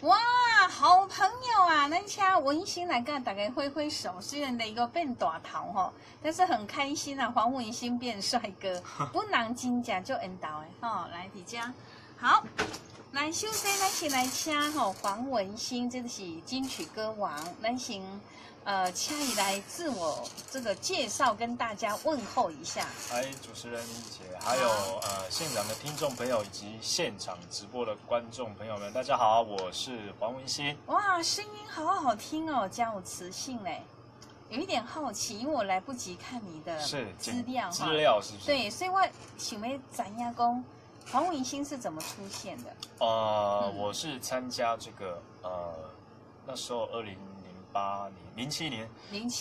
哇，好朋友啊！咱请文心来跟大家挥挥手。虽然那个变大头吼，但是很开心啊！黄文心变帅哥，不能真假就缘投的吼。来，底家好，来首先咱先来请吼黄文心，这个是金曲歌王，咱先请你来自我这个介绍，跟大家问候一下。嗨，主持人丽姐，还有现场的听众朋友以及现场直播的观众朋友们，大家好，我是黄文心。哇，声音好好听哦，加有磁性嘞。有一点好奇，因为我来不及看你的资料资料是不是？对，所以我想要咱亚公黄文心是怎么出现的？我是参加这个那时候2007年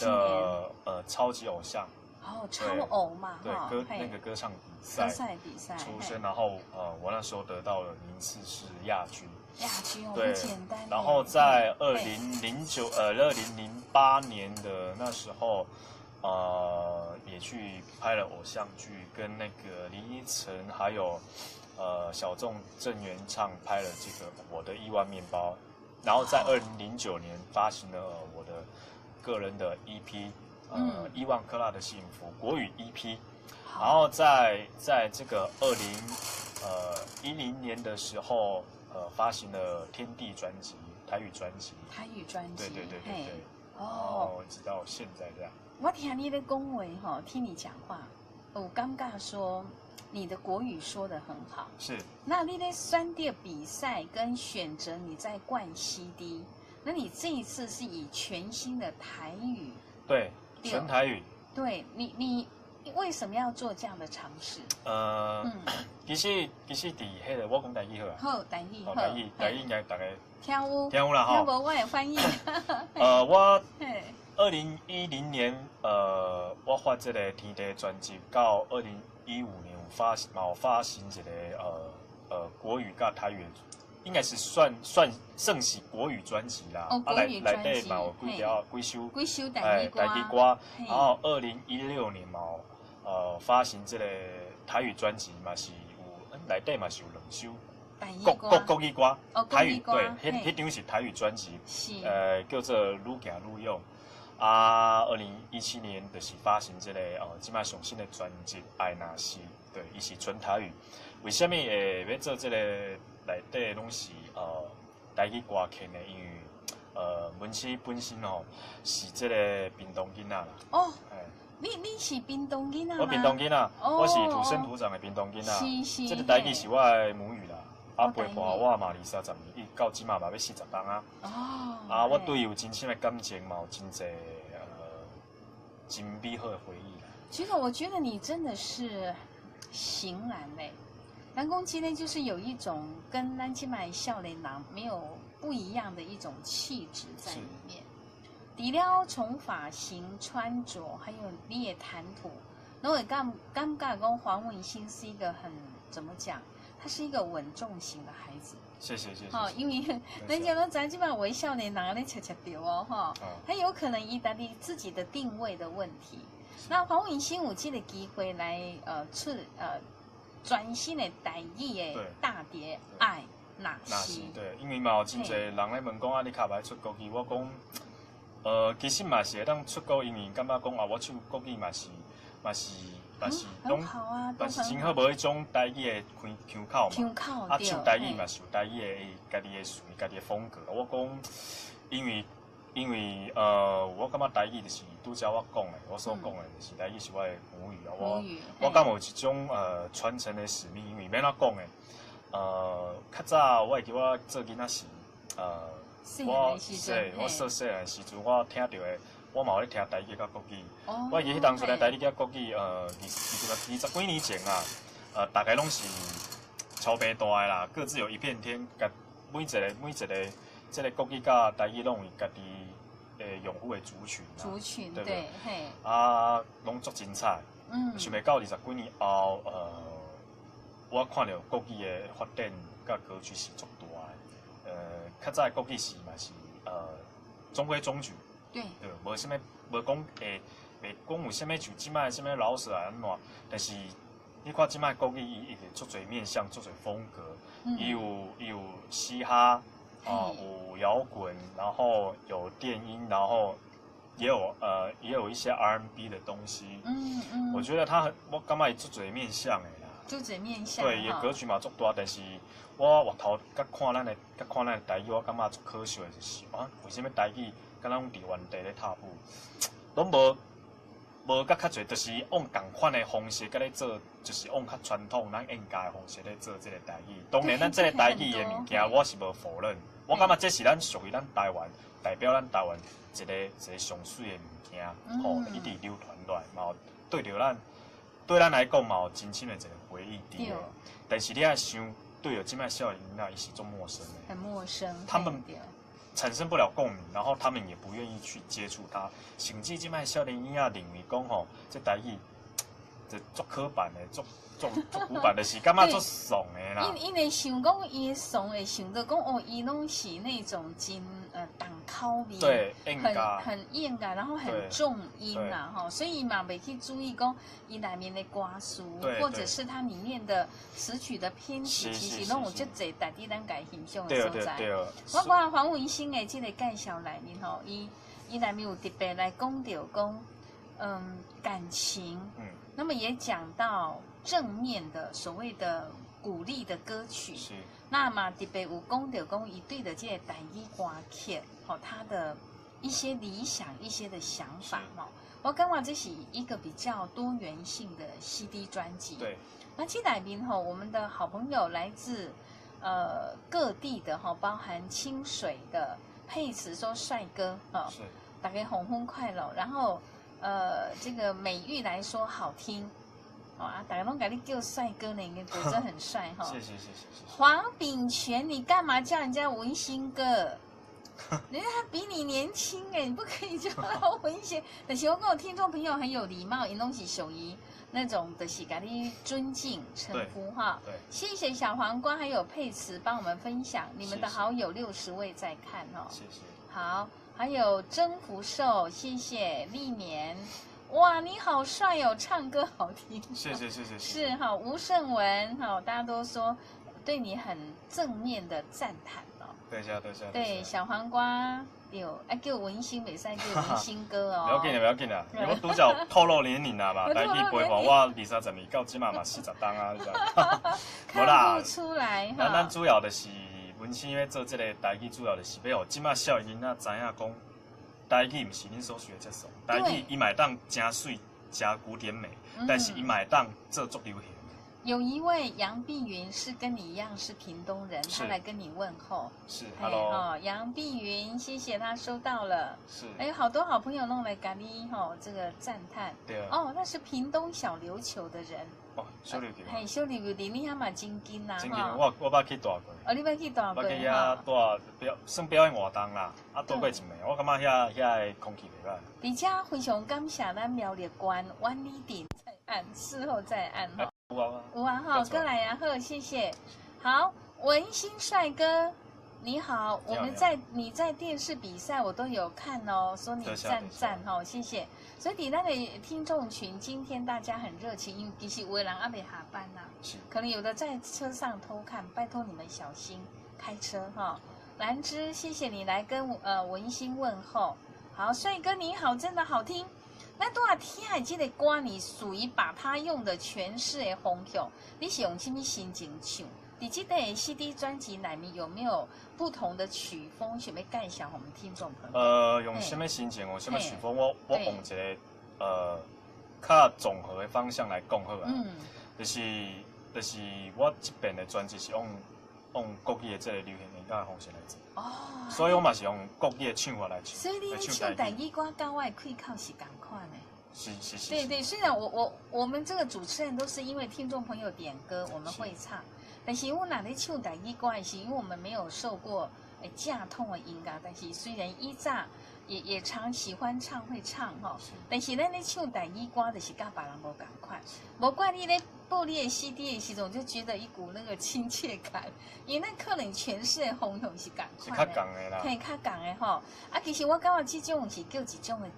的超级偶像。哦，超偶嘛，对那个歌唱比赛出身，然后我那时候得到了名次是亚军。亚军哦，对，不简单。然后在2008年的那时候，也去拍了偶像剧，跟那个林依晨还有小众郑元畅拍了这个《我的亿万面包》，然后在2009年发行了我的个人的 EP。亿万克拉的幸福国语 EP， 然后在这个2010年的时候，发行了天地专辑台语专辑，对，哦，直到现在这样。我听你的恭维哈，听你讲话，我尴尬说你的国语说得很好，是。那你在选择比赛跟选择你在冠 CD， 那你这一次是以全新的台语，对。纯台语，对你为什么要做这样的尝试？其实伫迄个我讲台语好啊，好台语，台语应该大家听有啦吼。听无我也翻译。我2010年我发这个天地专辑，到2015年有发行一个国语甲台语。应该是算算是国语专辑啦，内底嘛有几首台语歌，然后2016年嘛发行这个台语专辑嘛是有内底嘛是有2首国语歌，台语对，迄张是台语专辑，叫做愈行愈勇。2017年就是发行这个即摆上新的专辑《爱那是》，对，伊是纯台语。为什么会要做这个？内底拢是台语歌曲的，因为文心本身是这个屏东囡仔啦。哦，你是屏东囡仔吗？我屏东囡仔，我是土生土长的屏东囡仔。这个台语是我的母语啦。陪伴我嘛20-30年，伊到即嘛要40档啊。我对伊有真深的感情嘛，有真侪真美好的回忆。其实我觉得你真的是型男嘞。南宫基呢，就是有一种跟南基买笑脸郎没有不一样的一种气质在里面。除了从发型、穿着，还有你也谈吐，然后感觉讲黄文心是一个很怎么讲？他是一个稳重型的孩子。谢谢。好，因为人家都咱基本上微笑脸郎咧切切掉哦哈，他有可能意大利自己的定位的问题。那黄文心有这个机会来全新的台语的大碟《爱那是》。对，因为嘛有真侪人咧问讲你卡袂出国语，我讲其实嘛是会当出国，因为感觉讲我唱国语嘛是拢好啊，嘛是真好，无迄种台语的腔口嘛。唱台语嘛是有台语的家己的属于家己的风格。我讲因为我感觉台语就是拄则我讲的，我所讲的就是台语是我的母语啊。我感觉有一种传承的使命，因为免怎讲的，较早我会记我做囡仔时，我细细汉时阵我听到的，我嘛有咧听台语甲国语。我会记迄当初咧台语甲国语，20几年前啊，大概拢是超白大的啦，各自有一片天，每一个。这个国语甲台语拢有家己诶用户的族群，对不对？拢足精彩。想袂到20几年后，我看到国语的发展甲格局是足大的。较早国语是嘛是中规中矩，对，无啥物，无讲袂讲有啥物像即摆啥物老舍啊安怎，但是你看即摆国语伊足侪面向，足侪风格，伊有嘻哈。有摇滚，然后有电音，然后也有一些 R&B 的东西。我觉得我感觉伊足侪面向的啦。足侪面向。对，伊歌曲嘛足大，但是我回头甲看咱的台语，我感觉足可惜的就是为什么台语敢若伫原地咧踏步，拢无甲较侪，就是往共款的方式甲咧做，就是往较传统咱应该的方式咧做这个台语。当然，咱这个台语的物件，我是无否认。我感觉这是咱属于咱台湾，代表咱台湾一个上水的物件，一直流传落来，嘛对咱来讲嘛有真深的一个回忆伫。但是你爱想，对着即摆少年囡仔，伊是种陌生的，很陌生，他们产生不了共鸣，然后他们也不愿意去接触它。甚至即摆少年囡仔认为讲这台语，这足刻板的，足古板的是，感觉足怂的啦。因为想讲伊怂会想到讲伊拢是那种真重口味，对，很硬感，然后很重音呐所以嘛袂去注意讲伊内面的歌词，或者是它里面的词曲的编曲，其实拢有足侪带伫咱家欣赏的所在。我看黄文兴的这个介绍内面伊内面有特别来讲到讲感情，那么也讲到正面的所谓的鼓励的歌曲，那么特别有讲到讲伊对的这个台语歌曲，他的一些理想、一些的想法我感觉这是一个比较多元性的 CD 专辑。对，那这里面我们的好朋友来自各地的包含清水的佩慈说帅哥是大家红红快乐，然后这个美玉来说好听。大家都给你叫帅哥呢，你觉得很帅谢谢。黄秉权，你干嘛叫人家文兴哥？人家比你年轻你不可以叫他文兴。但是我跟我听众朋友很有礼貌，因拢是属于那种的是给你尊敬称呼对，谢谢小黄瓜还有佩慈帮我们分享，你们的好友60位在看谢谢。好，还有征福寿，谢谢历年。哇，你好帅哦，唱歌好听。谢谢。是吴胜文大家都说对你很正面的赞叹对，小黄瓜有叫文兴袂使叫文兴哥不要紧啦，因为拄则透露年龄啦嘛，台语陪伴我20、30年，到即嘛40当啊，你知道？看不出来咱主要的是文兴要做这个台语，主要的是要即马少年仔知影讲。台语不是恁所学接受，台语伊买当真水、真古典美，但是伊买当做足流行。有一位杨碧云是跟你一样是屏东人，他来跟你问候。是 ，Hello，杨碧云，谢谢他收到了。是，好多好朋友弄来给你这个赞叹。对啊。那是屏东小琉球的人。小琉球。小琉球离你遐嘛真近啦。真近，我捌去住过。你捌去住过？捌去遐算表演活动啦，住过一暝，我感觉遐的空气袂歹。而且非常感谢咱苗栗县万里顶在按，事后再按有啊过来啊谢谢。好，文兴帅哥。你好，你在电视比赛我都有看说你赞谢谢。所以咱的听众群今天大家很热情，因为其实有的人还没下班可能有的在车上偷看，拜托你们小心开车兰芝，谢谢你来跟文兴问候。好，帅哥你好，真的好听。咱拄仔听的这个歌，你属于把它用的诠释的方向，你是用什么心情唱？你这个 CD 专辑里面有没有不同的曲风？想要介绍我们听众朋友？用什么心情？用什么曲风？我用一个较综合的方向来讲好啊。就是我这边的专辑是用国语的这个流行音乐的方式来做。所以我嘛是用国语的唱法来唱。所以你唱台语歌跟我的开口是同款的。是。对，虽然我们这个主持人都是因为听众朋友点歌我们会唱。但是我哪里唱台语歌是因为我们没有受过架痛的音乐，但是虽然以前也常喜欢唱会唱但是咱咧唱台语歌就是跟别人无同款，无怪你咧播你的 CD 的时候就觉得一股那个亲切感，因为那可能诠释的方向是同款的，是较共的啦，较共的其实我感觉这种是叫一种的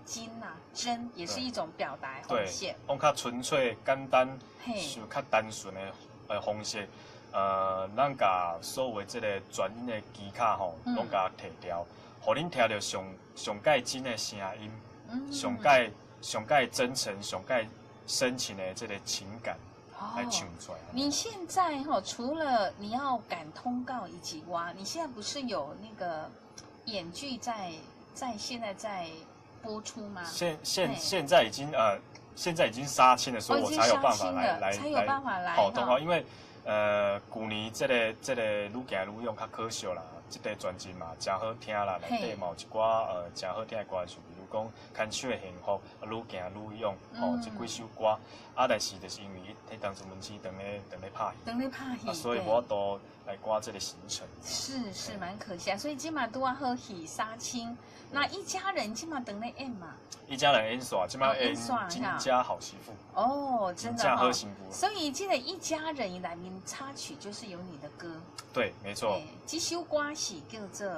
真也是一种表达的方式，用较纯粹、简单、较单纯的方式。咱甲所有的这个转音的机卡吼，拢甲摕掉，互恁听到上介真的声音，上介真诚、上介深情的这个情感来唱出来。你现在除了你要赶通告以及你现在不是有那个演剧在现在在播出吗？现在已经杀青了，所以我才有办法来跑通告，因为去年这个愈行愈勇较可惜啦，这个专辑嘛真好听啦，内底嘛有一寡真好听的歌曲，比如讲《牵手的幸福》、愈行愈勇这几首歌，但是就是因为迄当初门市等咧拍戏，所以我都来赶这个行程。是蛮可惜啊，所以今嘛都要好戏杀青。那一家人今嘛等咧演嘛？一家人演耍，今嘛演金家好媳妇。哦，真的好幸福。所以记得一家人里面插曲就是有你的歌。对，没错。这首歌是叫做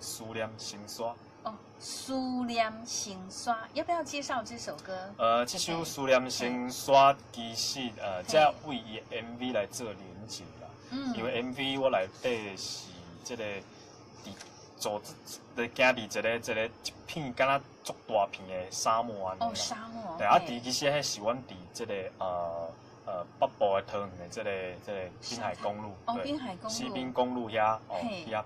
思念心刷。哦，思念心刷，要不要介绍这首歌？这首思念心刷其实才为伊 MV 来做连接啦。因为 MV 我内底是这个走在行伫一片敢若足大片的沙漠安尼啦。沙漠。对其实迄是阮伫这个北部的桃园的这个滨海公路。滨海公路。西滨公路遐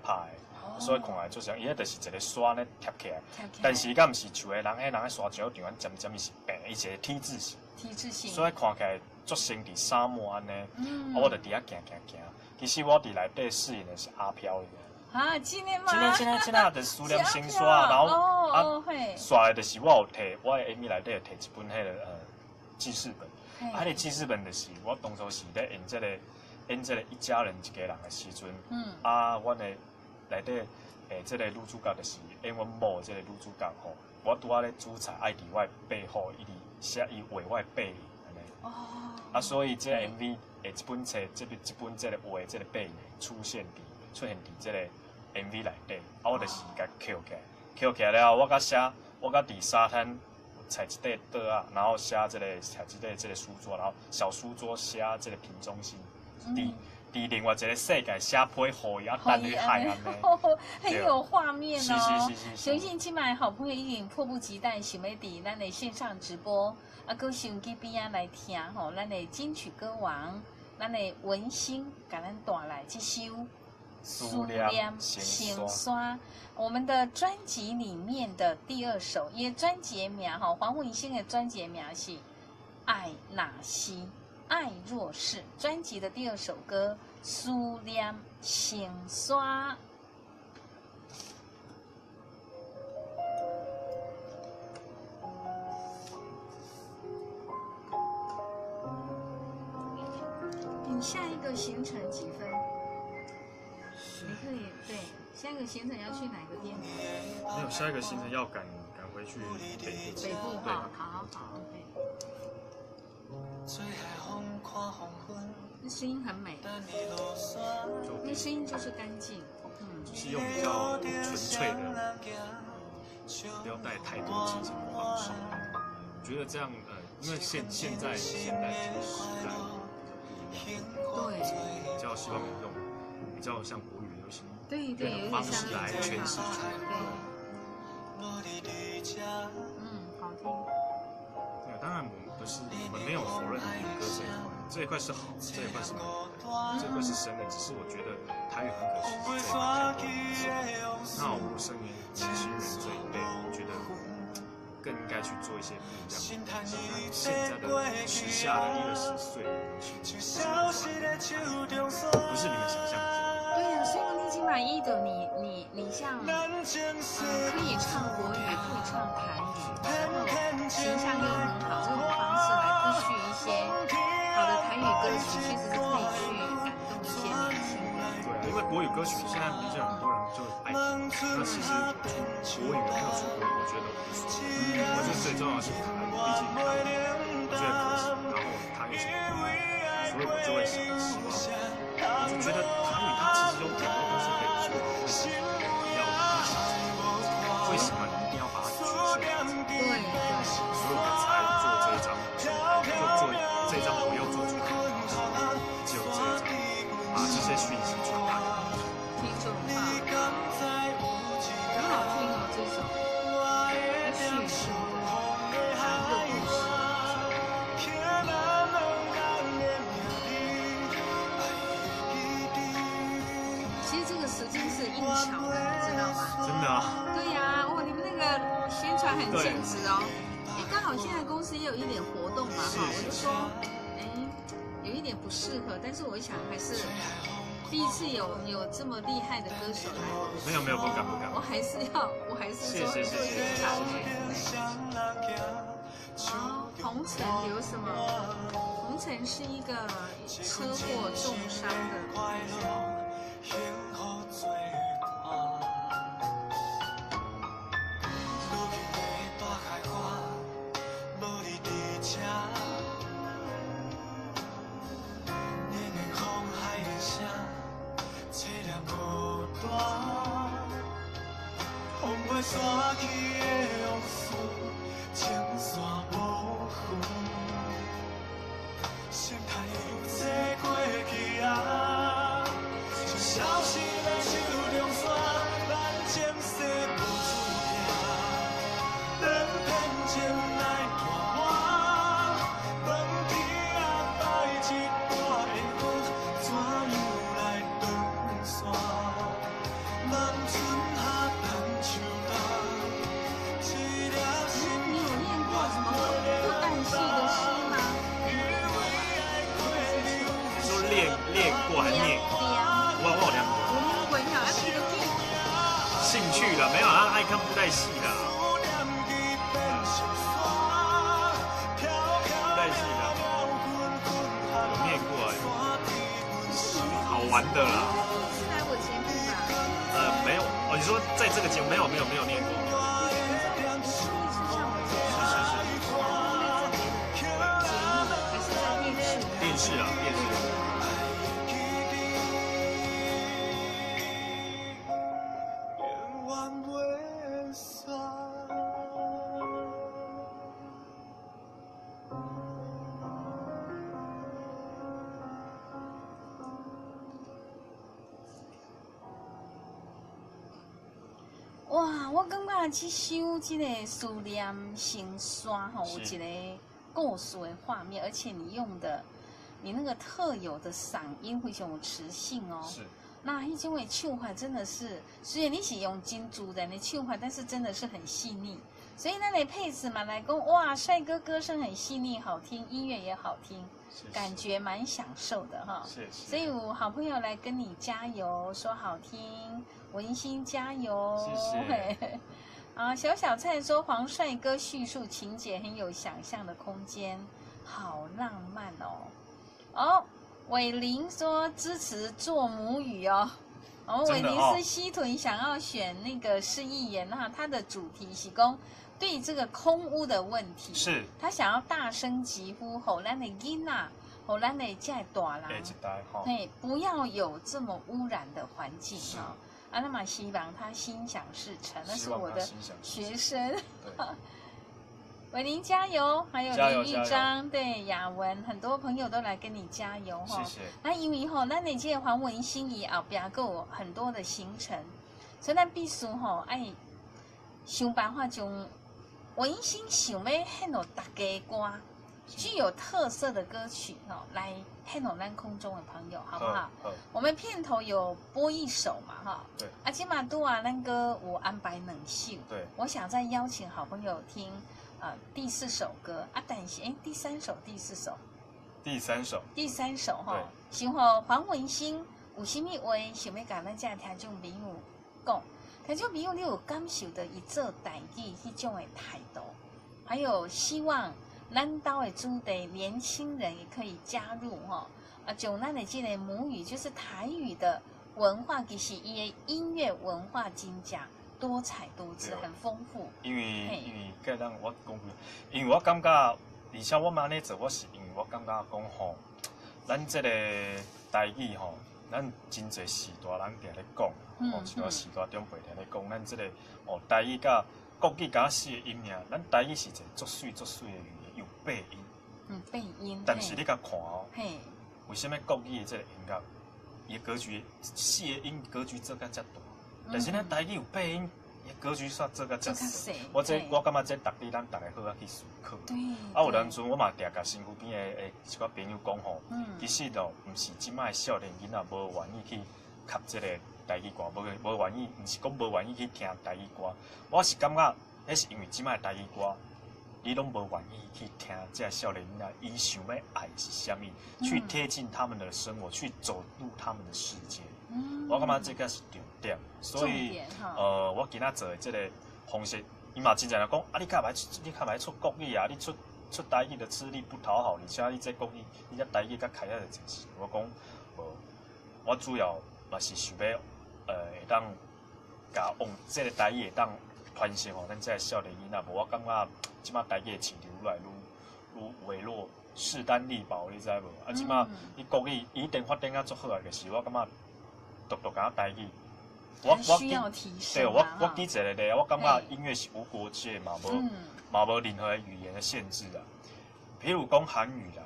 拍的。所以看来就像伊迄就是一个山咧贴起来，但是伊敢毋是像人喺山上场渐伊是平，伊是 T 字形。所以看起来足像伫沙漠安尼。我就伫遐行。其實我伫內底飾演的是阿飄嘅。真的嗎？真的，就是思念心刷，然後刷的就是我的 MV 內底有摕一本迄個記事本，迄個記事本就是我當初是咧演這個一家人一家人的時陣，阮的內底這個女主角就是演阮某這個女主角吼，我拄仔咧煮菜愛佇我的背後，伊寫伊畫我的背影，所以這個 MV 一本冊這本這個畫這個背影出現佇這個 MV 內底，我就是甲扣起來了，我甲佇沙灘採一塊桌啊，然後寫這個書桌，然後小書桌寫這個瓶中信，佇另外一個世界寫批予伊啊，等於海安尼，很有畫面哦。是。相信今晚好朋友已經迫不及待想要佇咱的線上直播，擱收音機邊來聽咱的金曲歌王，咱的文心甲咱帶來這首。思念心刷，我们的专辑里面的第二首，也专辑名黄文兴的专辑名是《爱那西爱若是》，专辑的第二首歌《思念心刷》。你下一个行程几分？你可以对，下一个行程要去哪个店？没有，下一个行程要赶回去北部。好。那声音很美，那声音就是干净，就是用比较纯粹的，不要带太多技巧的方式。我觉得这样，因为现在这个时代比较不一样，对，比较希望用比较像国语流行的方式来诠释出来。好听。对，当然我们没有否认民歌这一块是好，这一块是美的，这一块是深的。只是我觉得台语很可惜，这一块太多了。那我身为年轻人这一辈，我觉得更应该去做一些不一样的东西。那现在的时下的20岁的人去不是你们想象的。对呀，所以你已经满意的你像可以唱国语，可以唱台语，然后形象又很好，这种方式来push一些好的台语歌曲，确实是可以去感动一些年轻人。对，因为国语歌曲现在毕竟很多人就爱听，那其实国语没有出国语，我觉得无所谓。我觉得最重要的是台语，毕竟台语我觉得可惜，然后它又是国语，所以我就会希望，我就觉得台语它其实有很多东西可以做，为什么要想成这样子？为什么你一定要把它局限？对，所以我们才做这一张，做这一张我要做出来的，只有这一张，把些讯息出来。听就很棒，很好听哦，这首叙述讲一个故事。其实这个时间是硬巧的，你知道吗？真的啊？对呀，哦，你们那个宣传很尽职哦。哎，刚好现在公司也有一点活动嘛，哈，我就说，哎，有一点不适合，但是我想还是第一次有这么厉害的歌手来，没有，不敢。我还是说做宣传。哦，红尘有什么？红尘是一个车祸重伤的朋友。散去的往事，情线模糊，心态又坐过去啊，像消失的手中线，咱前世无注定，偏偏情来拖我，问天啊摆一半的雨，怎样来断线？咱春夏谈秋。你有练过什么破蛋戏的诗吗？说练过还念过？我有练过。我练过，你好，那个兴趣的没有，他爱看布袋戏的。布袋戏的有念过，好玩的啦。是来我节目吧？没有哦，你说在这个节目没有念过。电视啊，电视。哇，我感觉这首这个思念心酸吼，有一个故事的画面，而且你用的你那个特有的嗓音非常有磁性哦。是。那迄种的唱法真的是，虽然你是用金主人的唱法，但是真的是很细腻。所以那你配子嘛来讲，哇，帅哥歌声很细腻好听，音乐也好听，感觉蛮享受的哈。是。所以我好朋友来跟你加油，说好听，文心加油。谢谢。啊，小菜说黄帅哥叙述情节很有想象的空间，好浪漫哦。哦，伟林说支持做母语哦。哦，伟林是西屯想要选那个市议员哈，他的主题是讲对这个空污的问题，是他想要大声疾呼，吼咱的囡仔，吼咱的这大人，嘿，不要有这么污染的环境哈。啊，那么希望他心想事成，那是我的学生。伟林加油，还有林玉章，对雅文，很多朋友都来跟你加油哈。谢谢。那因为吼，咱那届黄文心仪后边还有很多的行程，所以咱必须吼爱想办法将文心想要献给大家歌，具有特色的歌曲哦，来献给咱空中的朋友，好不好？我们片头有播一首嘛，哈。对。啊，今嘛都啊，咱哥我安排两首。对。我想再邀请好朋友听。第4首歌啊，但是第3首、第4首，第三首哈，想和黄文兴有啥物话想要甲咱这听众朋友讲，听众朋友你有感受到伊做代志迄种的态度，还有希望咱岛的主题年轻人也可以加入哈，将咱的这个母语就是台语的文化，其实伊的音乐文化真正多彩多姿，很丰富。因为个咱我讲，因为我感觉，而且我安尼做，我是因为我感觉讲吼，咱这个台语吼，咱真侪时代人定咧讲，吼，一段时代长辈定咧讲，咱这个哦台语甲国语甲四个音名，咱台语是一个足水的语言，有八音。八音。但是你甲看哦，为什么国语的这个音乐，伊格局戏的音格局做甲遮大，但是咱台语有配音，伊格局煞做甲遮小。我感觉这值得咱大家好啊去思考。对。有当阵我嘛定甲身躯边的一个朋友讲吼，其实就毋是即摆少年囡仔无愿意去读即个台语歌，无愿意，毋是讲无愿意去听台语歌，我是感觉迄是因为即摆台语歌。你拢无愿意去听这少年囡仔，伊想要爱是啥物，去贴近他们的生活，去走入他们的世界。我感觉这个是重点，所以我今仔做的这个方式，伊嘛真正来讲，啊，你较歹出国语啊，你出台语就吃力不讨好，而且你这国语，你这台语较开啊就真是。我讲，我主要嘛是想要会当甲往这个台语会当。传承吼，咱这少年囡仔，无我感觉即马台语市场愈来愈微弱，势单力薄，你知无？啊，即马伊国语一定发展啊足好啊，就是我感觉独讲台语，我需要提升。对，我记一个咧，我感觉音乐是无国界嘛，无任何语言的限制啊。譬如讲韩语啦，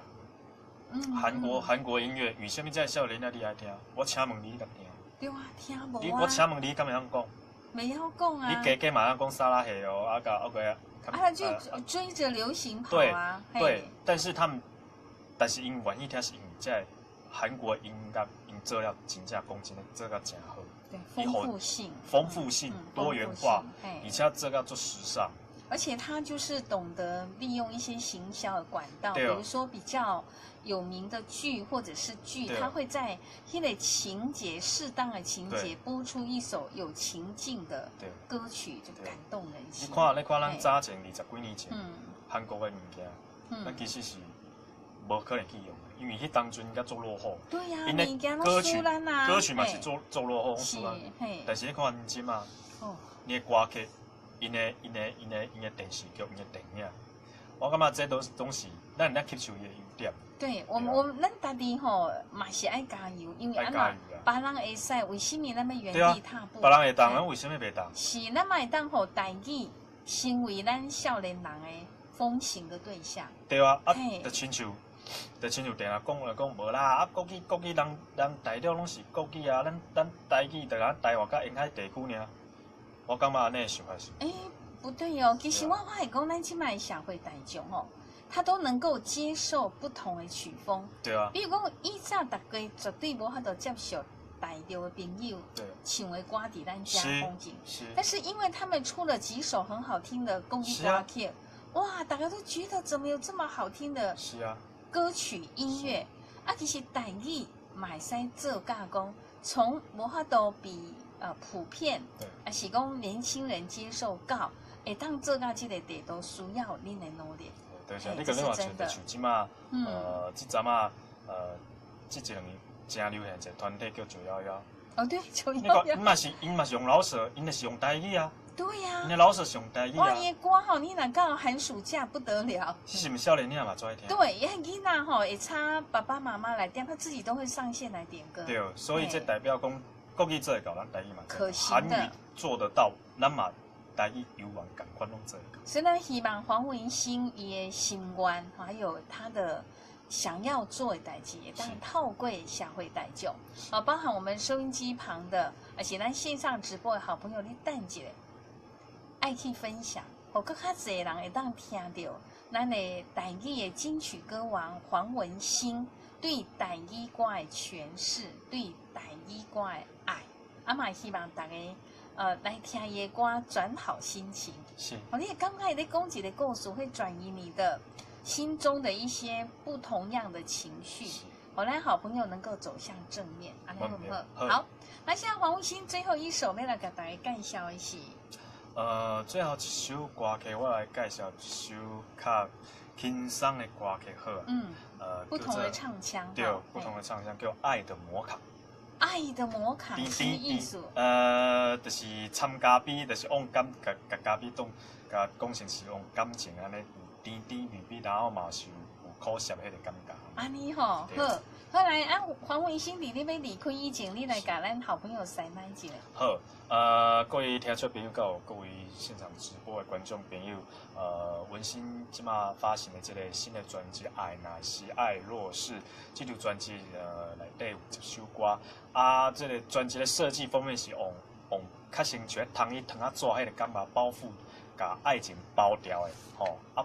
韩国音乐，为什么这少年仔你爱听？我请问你，敢听？对啊，听无啊。我请问你，敢会晓讲？没要讲啊！你加马上讲沙拉黑哦，他就追着流行跑啊。对，但是因愿意听是因为在韩国音乐因做了真正讲真的做到真好。对，丰富性、多元化，而且做到做时尚。而且他就是懂得利用一些行销的管道，比如说比较有名的剧或者是剧，他会在那个情节适当的情节播出一首有情境的歌曲，就感动人心。你看咱早前20几年前，韩国的物件，咱其实是无可能去用的，因为迄当阵应该做落后。对呀，物件都输咱啊，歌曲嘛是做落后，是。但是你看今嘛，你的歌曲。因的电视剧、因的电影，我感觉这都是咱吸收伊的优点。对，咱家己吼嘛是爱加油，因为别人会使，为什么咱要原地踏步？别人会当，咱为什么袂当？是咱嘛会当互台语成为咱少年人的风行的对象。对啊，就亲像定下讲无啦，国语人大陆拢是国语啊，咱台语就咱台湾甲沿海地区尔。我感觉安尼想法是。不对哦，其实我会讲，咱即卖社会大众哦，他都能够接受不同的曲风。对啊。比如讲，以前大家绝对无法度接受大陆的朋友唱的歌伫咱家风景。是。但是因为他们出了几首很好听的国语歌曲，哇，大家都觉得怎么有这么好听的歌曲音乐？其实台语嘛会使做加工，从无法度比。普遍，是讲年轻人接受到，会当做到这个地都需要恁的努力。对，像你个你话像就像即马，即阵啊，即2年真流行一个团体叫911。哦，对，911。因嘛是用老舍，因是用台语啊。对呀。因的老舍是用台语啊。哇，伊歌吼，你若到寒暑假不得了。是是毋是少年仔嘛最爱听？对，伊囡仔吼会插爸爸妈妈来点，他自己都会上线来点歌。对，所以这代表讲。国语做会到，咱台语嘛可行韩语做得到，咱嘛台语有望赶快弄做。所以咱希望黄文兴伊的心愿，还有他的想要做的代志，当透过社会大众，包含我们收音机旁的，而且咱线上直播的好朋友，你等一下，爱去分享，互更较侪人会当听到咱的台语的金曲歌王黄文兴对台语歌的诠释，对台语歌的爱，嘛希望大家来听伊的歌，转好心情。是，你也刚开始在讲一个故事，会转移你的心中的一些不同样的情绪，让好朋友能够走向正面。安尼好不好？好，那现在黄文兴最后一首要来给大家介绍的是，最后一首歌曲我来介绍一首较轻松的歌曲好啊。不同的唱腔。对，不同的唱腔叫《爱的摩卡》。爱的摩卡什么意思？就是参加比，就是往甲嘉宾甲讲成是用感情安尼甜甜蜜蜜，然后嘛是有苦涩迄个感觉。安尼吼，好，后来黄文兴伫你要离开以前，你来甲咱好朋友塞麦一下。好，各位听众朋友，各位现场直播的观众朋友，文心即马发行的这个新的专辑《爱若是爱若是》，这张专辑内底有一首歌，这个专辑的设计封面是用较像像糖衣糖啊纸迄个感觉包覆，甲爱情包掉的，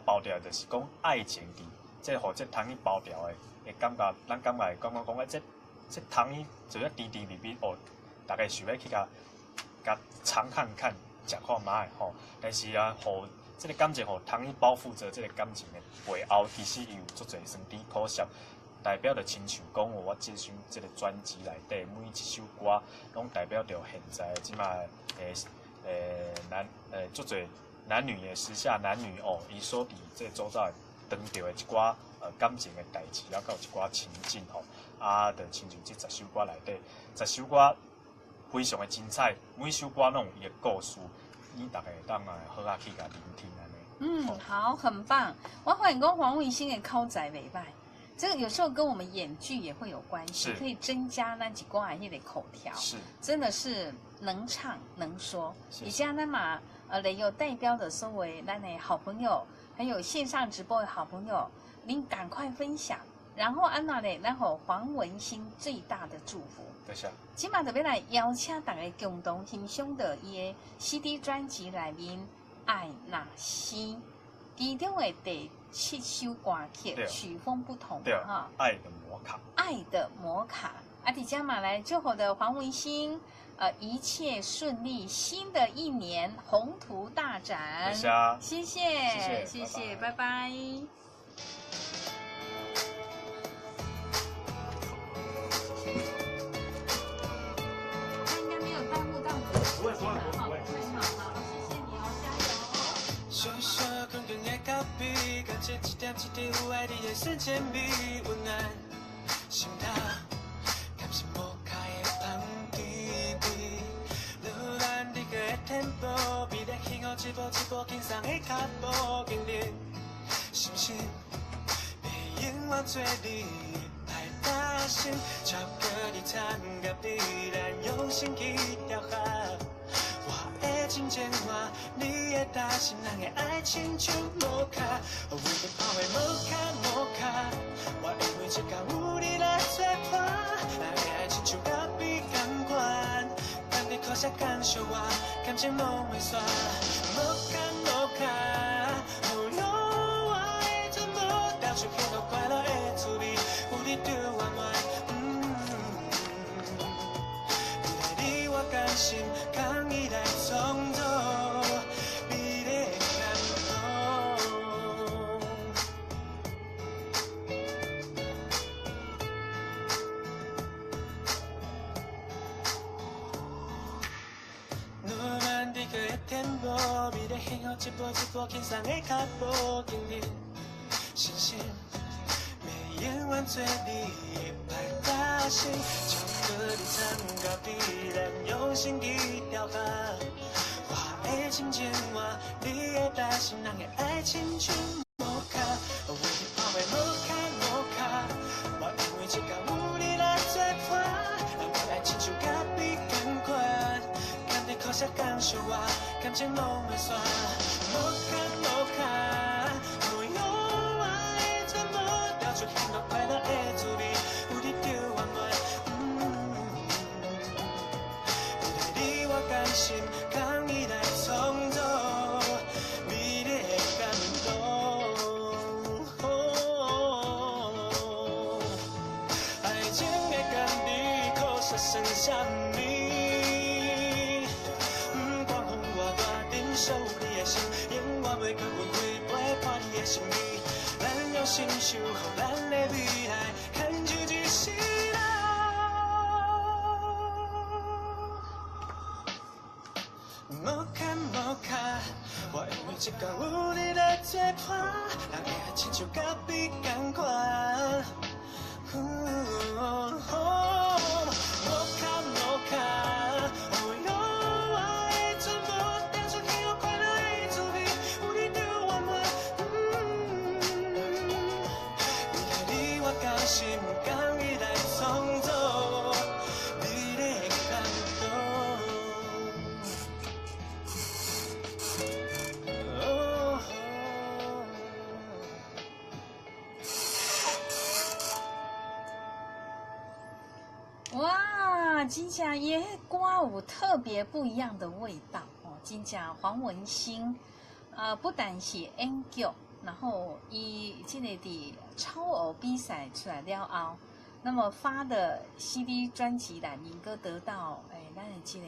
包掉就是讲爱情伫，即互这糖衣包掉的，会感觉咱感觉讲这糖衣就要甜甜蜜蜜大概想要去甲尝看看，食看卖吼。但是互这个感情互糖衣包覆着这个感情的背后，其实伊有足侪酸甜苦涩，代表着亲像讲我这张这个专辑内底每一首歌，拢代表着现在即卖足侪男女的时下男女伊所伫这周遭当着的一寡感情的代志，了到一寡情境就亲像这10首歌内底，10首歌非常的精彩，每首歌拢有伊的故事，你大概当好去甲聆听安尼。好，很棒。我发现讲黄伟星的口才袂歹，这个有时候跟我们演剧也会有关系，可以增加咱几寡迄个口条。是，真的是能唱能说。以下那么有代表的所谓咱的好朋友，还有线上直播的好朋友，您赶快分享。然后安那嘞，然后黄文兴最大的祝福。多谢。今晚特别来邀请大家共同欣赏的伊的 CD 专辑内面《爱那西》，其中的第7首歌曲，曲风不同哈。爱的摩卡。爱的摩卡。伫加马来祝福的黄文兴，一切顺利，新的一年宏图大展。谢谢，拜拜。小小滚滚的咖啡，感觉一点一滴有爱你的瞬间美温暖心头，感谢摩卡的香甜甜，愈来愈个天步，美丽幸福一步一步轻松的脚步经历，心心会永远做你爱大心，超过你参加必然用心去雕刻。的真情话，你的大心，人的爱亲像摩卡，为你泡的摩卡，我因为这个有你来作伴，人的爱亲像咖啡同款，当你靠下感受我，感情拢会煞。摩卡，有用我的全部，调出幸福快乐的滋味，有你就完满。你我甘心，扛伊来创造美丽感动。愈慢地个天步，美丽幸福一步一步轻松的脚步经历，信心会永远做你的大心。你参加必然用心去雕刻，我的真情话，你的大心，人的爱亲像摩卡，为你泡的摩卡，我因为这个有你来作伴，人的爱亲像咖啡同款，甘甜苦涩感受我，感情拢会煞。摩卡，有用我的全部，调出幸福快乐的滋味，有你就完满。甘心扛伊来创造美丽的感动，爱情的甘甜苦涩算什么？不管风偌大，忍受你的心，永远袂去分开陪伴你的心意。咱用心守护咱的未来，看就一世人。摩卡，我因为这个有你来作伴，人的爱亲像咖啡同款。摩卡，有用我的全部，调出幸福快乐的滋味，有你就完满。为了你我甘心，扛伊来正也歌有特别不一样的味道哦。真正黄文兴，不但是演剧，然后伊这个的超偶比赛出来了后，那么发的 CD 专辑里面个得到咱的这个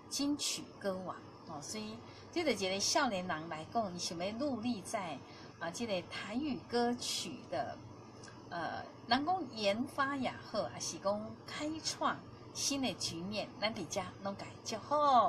金曲歌王哦，所以这个一个少年人来讲，伊想要努力在这个台语歌曲的人讲研发也好，还是讲开创新的局面，咱伫遮拢该祝好。